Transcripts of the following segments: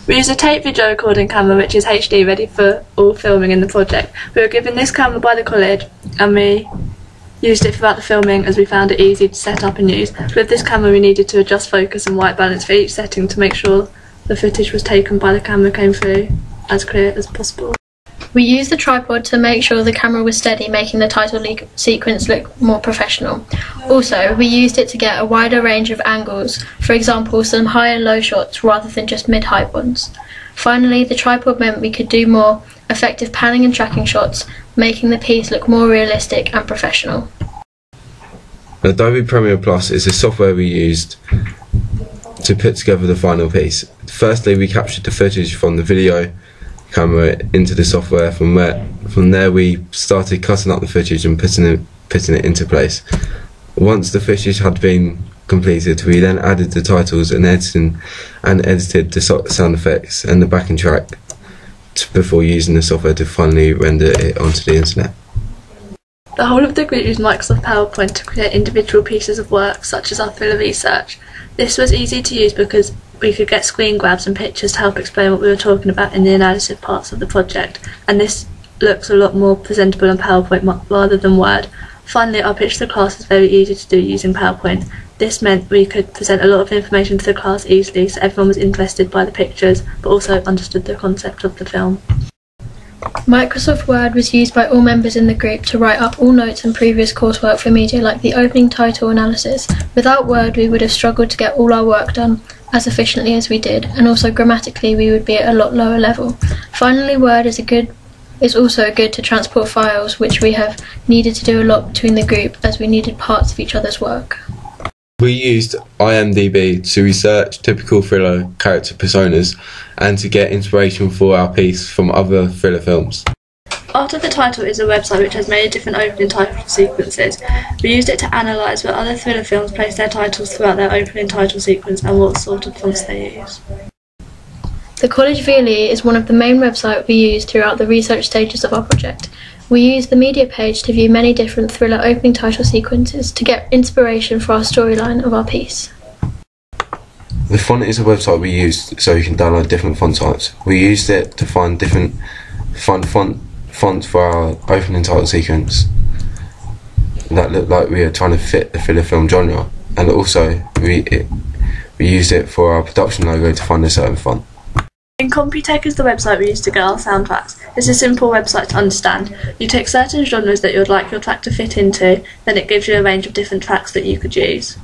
We used a tape video recording camera which is HD ready for all filming in the project. We were given this camera by the college and we used it throughout the filming as we found it easy to set up and use. With this camera we needed to adjust focus and white balance for each setting to make sure the footage was taken by the camera came through as clear as possible. We used the tripod to make sure the camera was steady, making the title sequence look more professional. Also, we used it to get a wider range of angles, for example some high and low shots rather than just mid-height ones. Finally, the tripod meant we could do more effective panning and tracking shots, making the piece look more realistic and professional. Adobe Premiere Plus is the software we used to put together the final piece. Firstly, we captured the footage from the video camera into the software. From there we started cutting up the footage and putting it into place. Once the footage had been completed, we then added the titles and edited the sound effects and the backing track before using the software to finally render it onto the internet. The whole of the group used Microsoft PowerPoint to create individual pieces of work, such as our thriller research. This was easy to use because we could get screen grabs and pictures to help explain what we were talking about in the analysis parts of the project, and this looks a lot more presentable on PowerPoint rather than Word. Finally, our pitch to the class is very easy to do using PowerPoint. This meant we could present a lot of information to the class easily, so everyone was interested by the pictures, but also understood the concept of the film. Microsoft Word was used by all members in the group to write up all notes and previous coursework for media, like the opening title analysis. Without Word, we would have struggled to get all our work done as efficiently as we did, and also grammatically we would be at a lot lower level. Finally, Word is also good to transport files, which we have needed to do a lot between the group as we needed parts of each other's work. We used IMDb to research typical thriller character personas and to get inspiration for our piece from other thriller films. After the title is a website which has many different opening title sequences. We used it to analyse where other thriller films place their titles throughout their opening title sequence and what sort of fonts they use. The College VLE is one of the main websites we used throughout the research stages of our project. We used the media page to view many different thriller opening title sequences to get inspiration for our storyline of our piece. The font is a website we used so you can download different font types. We used it to find different fonts for our opening title sequence that looked like we were trying to fit the thriller film genre, and also we used it for our production logo to find a certain font. Computech is the website we use to get our sound tracks. It's a simple website to understand. You take certain genres that you would like your track to fit into, then it gives you a range of different tracks that you could use.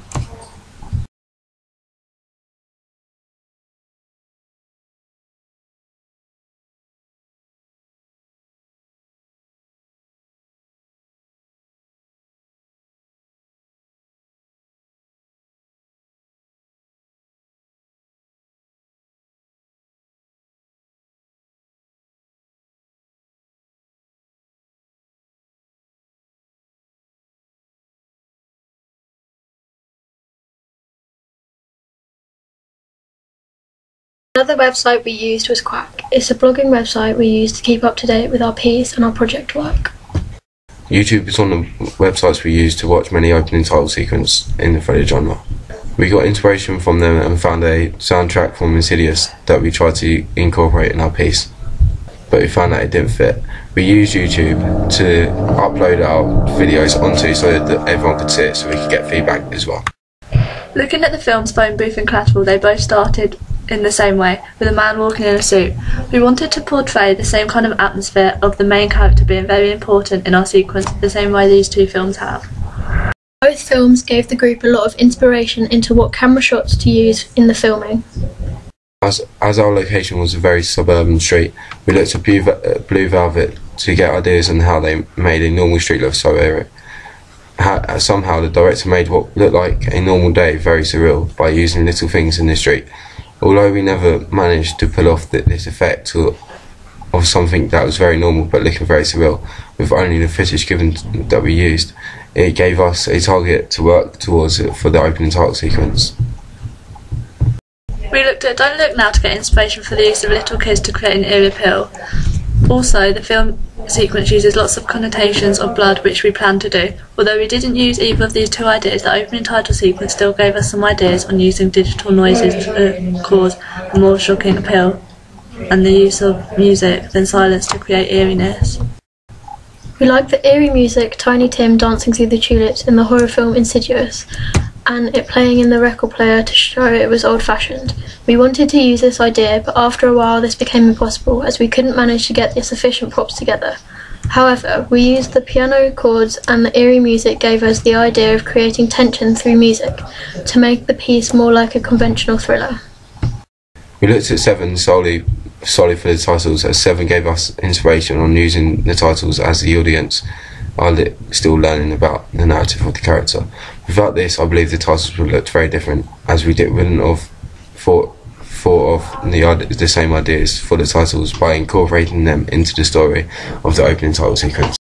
Another website we used was Quack. It's a blogging website we use to keep up to date with our piece and our project work. YouTube is one of the websites we use to watch many opening title sequences in the thriller genre. We got inspiration from them and found a soundtrack from Insidious that we tried to incorporate in our piece, but we found that it didn't fit. We used YouTube to upload our videos onto so that everyone could see it, so we could get feedback as well. Looking at the films Phone Booth and Collateral, they both started in the same way, with a man walking in a suit. We wanted to portray the same kind of atmosphere of the main character being very important in our sequence, the same way these two films have. Both films gave the group a lot of inspiration into what camera shots to use in the filming. As our location was a very suburban street, we looked at Blue Velvet to get ideas on how they made a normal street look so eerie. Somehow the director made what looked like a normal day very surreal by using little things in the street. Although we never managed to pull off this effect of something that was very normal but looking very surreal, with only the footage given that we used, it gave us a target to work towards for the opening title sequence. We looked at Don't Look Now to get inspiration for the use of little kids to create an eerie appeal. Also, the film sequence uses lots of connotations of blood, which we planned to do. Although we didn't use either of these two ideas, the opening title sequence still gave us some ideas on using digital noises to cause a more shocking appeal. and the use of music than silence to create eeriness. We liked the eerie music, Tiny Tim dancing through the tulips in the horror film Insidious, and it playing in the record player to show it was old-fashioned. We wanted to use this idea, but after a while this became impossible as we couldn't manage to get the sufficient props together. However, we used the piano chords, and the eerie music gave us the idea of creating tension through music to make the piece more like a conventional thriller. We looked at Seven solely for the titles, as Seven gave us inspiration on using the titles as the audience are still learning about the narrative of the character. Without this, I believe the titles would look very different, as we wouldn't have thought of the same ideas for the titles by incorporating them into the story of the opening title sequence.